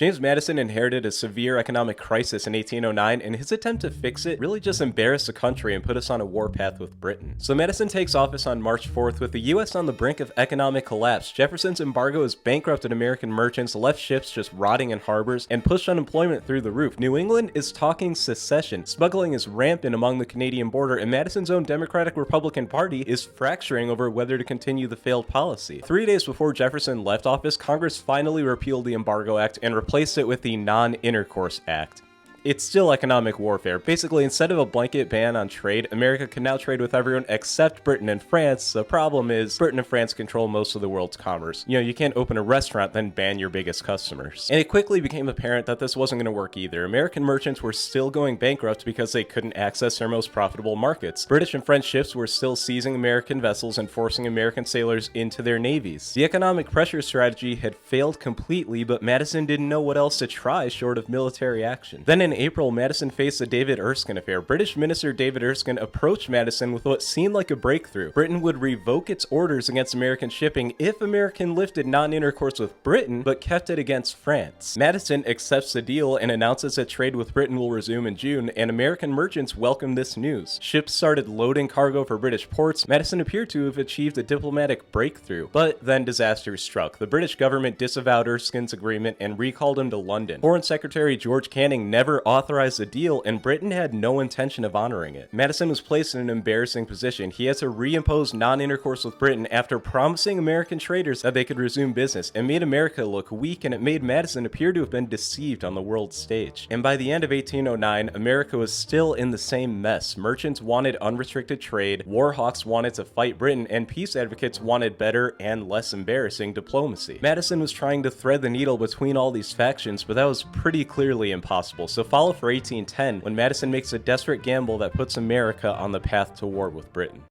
James Madison inherited a severe economic crisis in 1809, and his attempt to fix it really just embarrassed the country and put us on a warpath with Britain. So Madison takes office on March 4th with the US on the brink of economic collapse. Jefferson's embargo has bankrupted American merchants, left ships just rotting in harbors, and pushed unemployment through the roof. New England is talking secession. Smuggling is rampant along the Canadian border, and Madison's own Democratic Republican Party is fracturing over whether to continue the failed policy. 3 days before Jefferson left office, Congress finally repealed the Embargo Act and replaced it with the Non-Intercourse Act. It's still economic warfare. Basically, instead of a blanket ban on trade, America can now trade with everyone except Britain and France. The problem is, Britain and France control most of the world's commerce. You can't open a restaurant, then ban your biggest customers. And it quickly became apparent that this wasn't going to work either. American merchants were still going bankrupt because they couldn't access their most profitable markets. British and French ships were still seizing American vessels and forcing American sailors into their navies. The economic pressure strategy had failed completely, but Madison didn't know what else to try short of military action. Then in April, Madison faced the David Erskine affair. British Minister David Erskine approached Madison with what seemed like a breakthrough. Britain would revoke its orders against American shipping if America lifted non-intercourse with Britain, but kept it against France. Madison accepts the deal and announces that trade with Britain will resume in June, and American merchants welcomed this news. Ships started loading cargo for British ports. Madison appeared to have achieved a diplomatic breakthrough, but then disaster struck. The British government disavowed Erskine's agreement and recalled him to London. Foreign Secretary George Canning never authorized the deal, and Britain had no intention of honoring it. Madison was placed in an embarrassing position. He had to reimpose non-intercourse with Britain after promising American traders that they could resume business. It made America look weak, and it made Madison appear to have been deceived on the world stage. And by the end of 1809, America was still in the same mess. Merchants wanted unrestricted trade, war hawks wanted to fight Britain, and peace advocates wanted better and less embarrassing diplomacy. Madison was trying to thread the needle between all these factions, but that was pretty clearly impossible. So follow for 1810 when Madison makes a desperate gamble that puts America on the path to war with Britain.